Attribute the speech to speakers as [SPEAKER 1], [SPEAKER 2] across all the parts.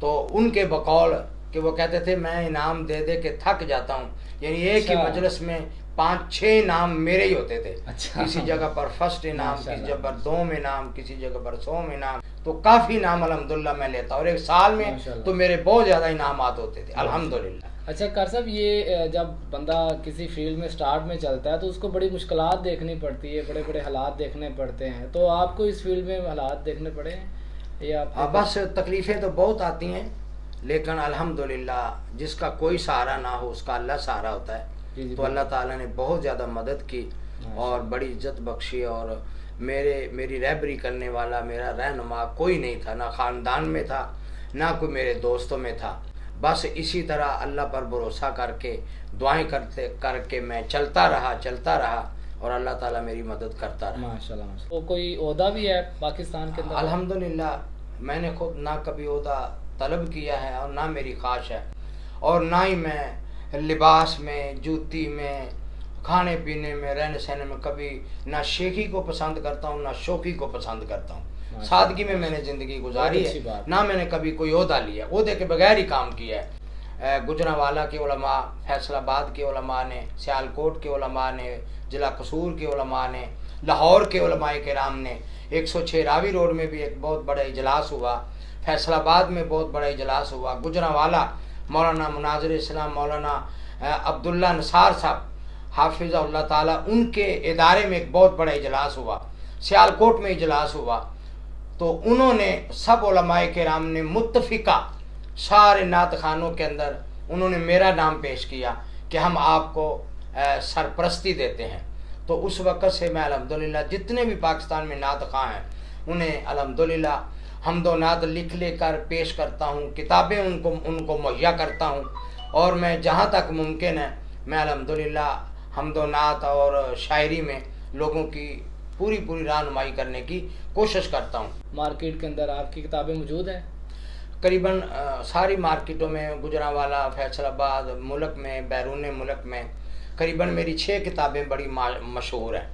[SPEAKER 1] تو ان کے بقول کہ وہ کہتے تھے میں انعام دے دے کے تھک جاتا ہوں، یعنی ایک ہی مجلس میں 5-6 انعام میرے ہی ہوتے تھے، کسی جگہ پر فرسٹ انعام، کسی جگہ پر 2 انعام، کسی جگہ پر 100 انعام، تو کافی انعام الحمدللہ میں لیتا، اور ایک سال میں تو میرے بہت زیادہ انعامات ہوتے تھے الحمدللہ۔
[SPEAKER 2] اچھا کر صاحب، یہ جب بندہ کسی فیلڈ میں سٹارٹ میں چلتا ہے تو اس کو بڑی مشکلات دیکھنی پڑتی ہے، بڑے بڑے حالات دیکھنے پڑتے ہیں، تو آپ کو اس فیلڈ میں حالات دیکھنے پڑے ہیں یا
[SPEAKER 1] بس تکلیفیں تو بہت آتی ہیں، لیکن الحمدللہ جس کا کوئی سہارا نہ ہو اس کا اللہ سہارا ہوتا ہے، تو اللہ تعالیٰ نے بہت زیادہ مدد کی اور بڑی عزت بخشی، اور میری رہبری کرنے والا، میرا رہنما کوئی نہیں تھا، نہ خاندان میں تھا نہ کوئی میرے دوستوں میں تھا، بس اسی طرح اللہ پر بھروسہ کر کے دعائیں کر کے میں چلتا رہا اور اللہ تعالیٰ میری مدد کرتا رہا۔
[SPEAKER 2] ماشاءاللہ۔ تو کوئی عہدہ بھی ہے پاکستان کے اندر؟
[SPEAKER 1] الحمدللہ میں نے خود نہ کبھی عہدہ طلب کیا ہے اور نہ میری خواہش ہے، اور نہ ہی میں لباس میں، جوتی میں، کھانے پینے میں، رہنے سہنے میں کبھی نہ شیخی کو پسند کرتا ہوں نہ شوخی کو پسند کرتا ہوں۔ سادگی میں نے زندگی گزاری ہے، نہ میں نے کبھی کوئی عہدہ لیا، عہدے کے بغیر ہی کام کیا ہے۔ گجرانوالہ کے علماء، فیصل آباد کے علماء نے، سیالکوٹ کے علماء نے، ضلع قصور کے علماء نے، لاہور کے علماء کرام نے، 106 راوی روڈ میں بھی ایک بہت بڑا اجلاس ہوا، فیصل آباد میں بہت بڑا اجلاس ہوا، گجرانوالہ مولانا مناظر اسلام مولانا عبداللہ نثار صاحب حافظ اللہ تعالیٰ، ان کے ادارے میں ایک بہت بڑا اجلاس ہوا، سیالکوٹ میں اجلاس ہوا، تو انہوں نے سب علماء کرام نے متفقہ سارے نعت خانوں کے اندر انہوں نے میرا نام پیش کیا کہ ہم آپ کو سرپرستی دیتے ہیں۔ تو اس وقت سے میں الحمدللہ جتنے بھی پاکستان میں نعت خواں ہیں انہیں الحمدللہ حمد و نعت لکھ لے کر پیش کرتا ہوں، کتابیں ان کو مہیا کرتا ہوں، اور میں جہاں تک ممکن ہے میں الحمدللہ حمد و نعت اور شاعری میں لوگوں کی پوری رہنمائی کرنے کی کوشش کرتا ہوں۔
[SPEAKER 2] مارکیٹ کے اندر آپ کی کتابیں موجود ہیں؟
[SPEAKER 1] قریباً ساری مارکیٹوں میں، گجرانوالہ، فیصل آباد، ملک میں، بیرون ملک میں قریباً میری 6 کتابیں بڑی مشہور ہیں۔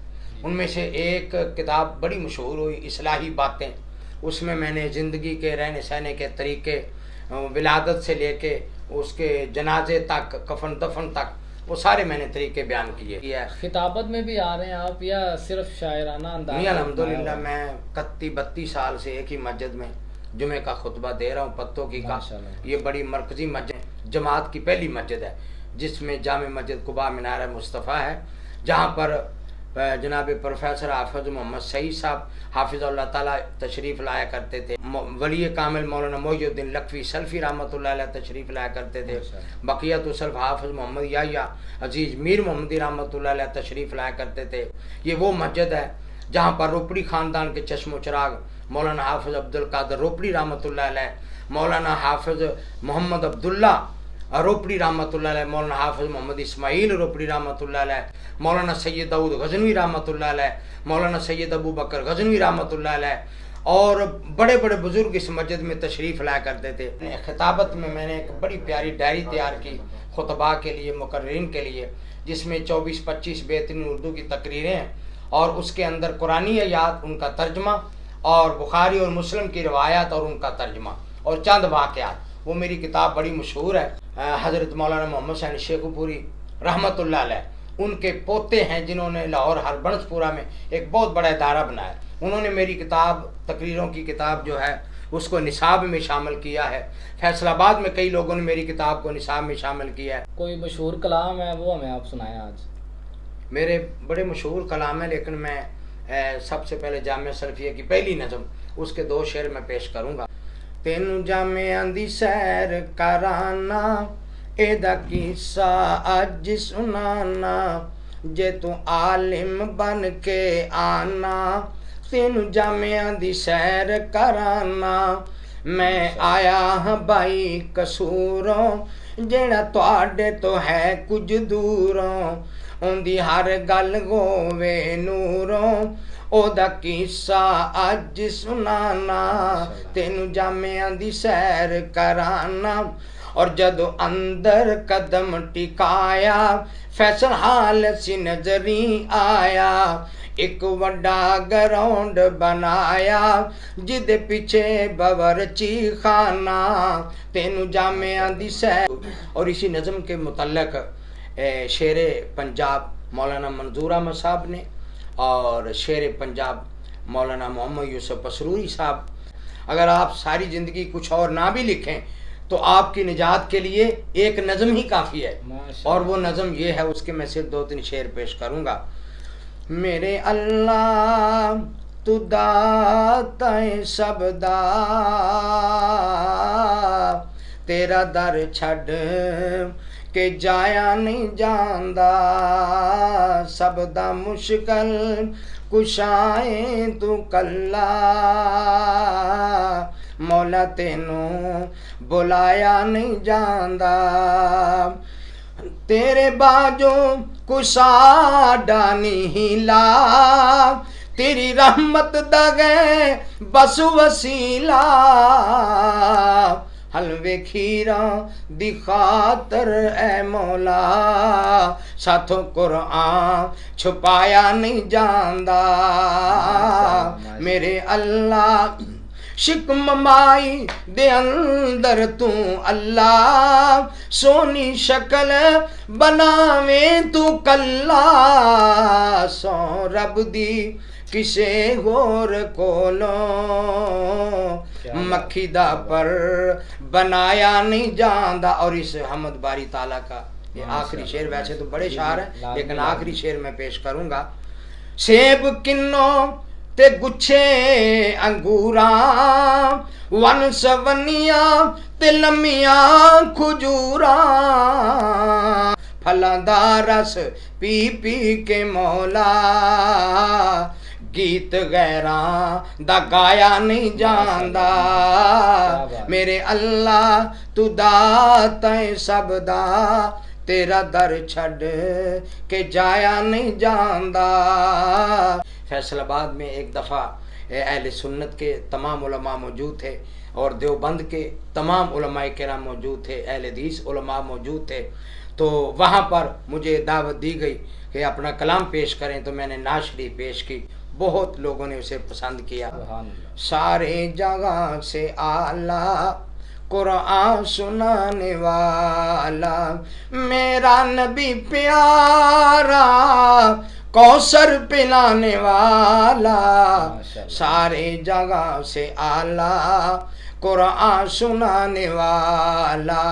[SPEAKER 1] ان میں سے ایک کتاب بڑی مشہور ہوئی، اصلاحی باتیں، اس میں نے زندگی کے رہنے سہنے کے طریقے، ولادت سے لے کے اس کے جنازے تک، کفن دفن تک، وہ سارے میں نے طریقے بیان کیے۔
[SPEAKER 2] خطابت میں بھی آ رہے ہیں آپ یا صرف شاعرانہ انداز؟
[SPEAKER 1] نہیں، الحمدللہ میں 31-32 سال سے ایک ہی مسجد میں جمعے کا خطبہ دے رہا ہوں، پتوں کی کا۔ یہ بڑی مرکزی مسجد، جماعت کی پہلی مسجد ہے، جس میں جامع مسجد قباء مینار مصطفیٰ ہے، جہاں پر جناب پروفیسر حافظ محمد سعید صاحب حافظ اللہ تعالیٰ تشریف لایا کرتے تھے، ولی کامل مولانا محی الدین لکھوی سلفی رحمۃ اللہ علیہ تشریف لایا کرتے تھے، بقیت السلف حافظ محمد یحییٰ عزیز میر محمدی رحمۃ اللہ علیہ تشریف لایا کرتے تھے۔ یہ وہ مسجد ہے جہاں پر روپڑی خاندان کے چشم و چراغ مولانا حافظ عبدالقادر روپڑی رحمۃ اللہ علیہ، مولانا حافظ محمد عبداللہ روپڑی رحمۃ اللہ علیہ، مولانا حافظ محمد اسماعیل روپڑی رحمۃ اللہ علیہ، مولانا سید داؤد غزنوی رحمۃ اللہ علیہ، مولانا سید ابو بکر غزنوی رحمۃ اللہ علیہ، اور بڑے بڑے بزرگ اس مسجد میں تشریف لایا کرتے تھے۔ خطابت میں نے ایک بڑی پیاری ڈائری تیار کی خطباء کے لیے، مقررین کے لیے، جس میں 24-25 بہترین اردو کی تقریریں ہیں، اور اس کے اندر قرآنی آیات، ان کا ترجمہ، اور بخاری اور مسلم کی روایات اور ان کا ترجمہ، اور چند واقعات۔ وہ میری کتاب بڑی مشہور ہے۔ حضرت مولانا محمد حسین شیخو پوری رحمۃ اللہ علیہ، ان کے پوتے ہیں جنہوں نے لاہور ہربنس پورہ میں ایک بہت بڑا ادارہ بنایا، انہوں نے میری کتاب، تقریروں کی کتاب جو ہے اس کو نصاب میں شامل کیا ہے۔ فیصل آباد میں کئی لوگوں نے میری کتاب کو نصاب میں شامل کیا ہے۔
[SPEAKER 2] کوئی مشہور کلام ہے وہ ہمیں آپ سنائیں آج؟
[SPEAKER 1] میرے بڑے مشہور کلام ہیں، لیکن میں سب سے پہلے جامعہ سلفیہ کی پہلی نظم، اس کے 2 شعر میں پیش کروں گا۔ تینوں جامعہ دی سیر کرانا، اے دا قصہ اج سنانا، جے تو عالم بن کے آنا، تینوں جامعہ دی سیر کرانا، میں آیا ہاں بائی قصوروں، جیڑا تواڈے تو ہے کچھ دوروں، اُندی ہر گل ہووے نوروں، او دا قصہ اج سنانا، تینوں جامعہ دی سیر کرانا۔ اور جدو اندر قدم ٹکایا، فیصل حال سی نظری آیا، ایک وڈا گراؤنڈ بنایا جد پیچھے باورچی خانہ تینو جامعہ دی سیر. اور اسی نظم کے متعلق شیر پنجاب مولانا منظور احمد صاحب نے اور شیر پنجاب مولانا محمد یوسف اسروری صاحب. اگر آپ ساری زندگی کچھ اور نہ بھی لکھیں تو آپ کی نجات کے لیے ایک نظم ہی کافی ہے. اور وہ نظم یہ ہے، اس کے میں صرف 2-3 شعر پیش کروں گا. میرے اللہ تو داتا سب دا، تیرا در چھڈ کہ جایا نہیں جاندا، سب دا مشکل کشائیں تو کلا، مولا تینوں بلایا نہیں جاندا، تیرے باجوں کسا ڈانی ہلا، تیری رحمت دگے بس وسیلہ، حلوے کھیراں دی خاطر اے مولا، ساتھوں قرآن چھپایا نہیں جاندا، میرے اللہ شکم مائی دے اندر تو اللہ، سونی شکل بناویں تو کلا، سو رب دی کسے غور کولوں مکھی دا پر بنایا نہیں جاندا. اور اس حمد باری تعالیٰ کا یہ آخری شعر، ویسے تو بڑے شعر ہیں لیکن آخری شعر میں پیش کروں گا. سیب کنوں تے گچھے انگوراں، ون سونیاں تے لمیاں کھجوراں، پھلاں دا رس پی پی کے مولا، گیت غیراں دا گایا نہیں جاندا، میرے اللہ تو داتا سب دا، تیرا در چھڈ کے جایا نہیں جاندا. فیصل آباد میں ایک دفعہ اہل سنت کے تمام علماء موجود تھے اور دیوبند کے تمام علماء کرام موجود تھے، اہل حدیث علماء موجود تھے. تو وہاں پر مجھے دعوت دی گئی کہ اپنا کلام پیش کریں، تو میں نے نعت شریف پیش کی. بہت لوگوں نے اسے پسند کیا. سارے جگہ سے اعلیٰ قرآن سنانے والا میرا نبی پیارا، کوثر پلانے والا، سارے جگہ سے اعلیٰ قرآن سنانے والا.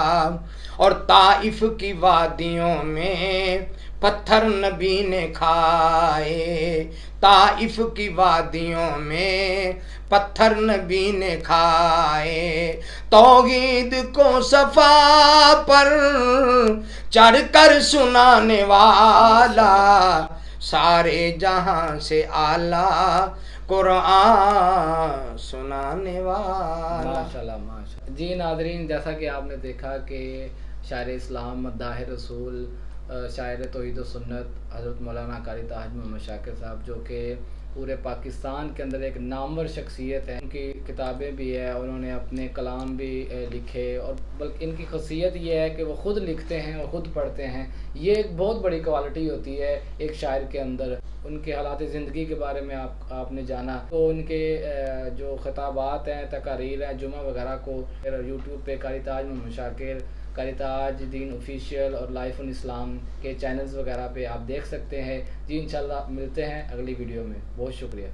[SPEAKER 1] اور طائف کی وادیوں میں پتھر نبی نے کھائے، طائف کی وادیوں میں پتھر نبی نے کھائے، توحید کو صفا پر چڑھ کر سنانے والا، سارے جہاں سے اعلیٰ قرآن سنانے والا.
[SPEAKER 2] ماشاءاللہ ماشاءاللہ. جی ناظرین، جیسا کہ آپ نے دیکھا کہ شاعر اسلام، مداح رسول، شاعر توحید و سنت حضرت مولانا قاری تاج محمد شاکر صاحب، جو کہ پورے پاکستان کے اندر ایک نامور شخصیت ہے. ان کی کتابیں بھی ہے، انہوں نے اپنے کلام بھی لکھے، اور بلکہ ان کی خاصیت یہ ہے کہ وہ خود لکھتے ہیں اور خود پڑھتے ہیں. یہ ایک بہت بڑی کوالٹی ہوتی ہے ایک شاعر کے اندر. ان کے حالات زندگی کے بارے میں آپ نے جانا، تو ان کے جو خطابات ہیں، تقاریر ہیں، جمعہ وغیرہ کو یوٹیوب پہ قاری تاج محمد شاکر، قاری تاج دین آفیشیل اور لائف ان اسلام کے چینلز وغیرہ پہ آپ دیکھ سکتے ہیں. جی انشاءاللہ ملتے ہیں اگلی ویڈیو میں. بہت شکریہ.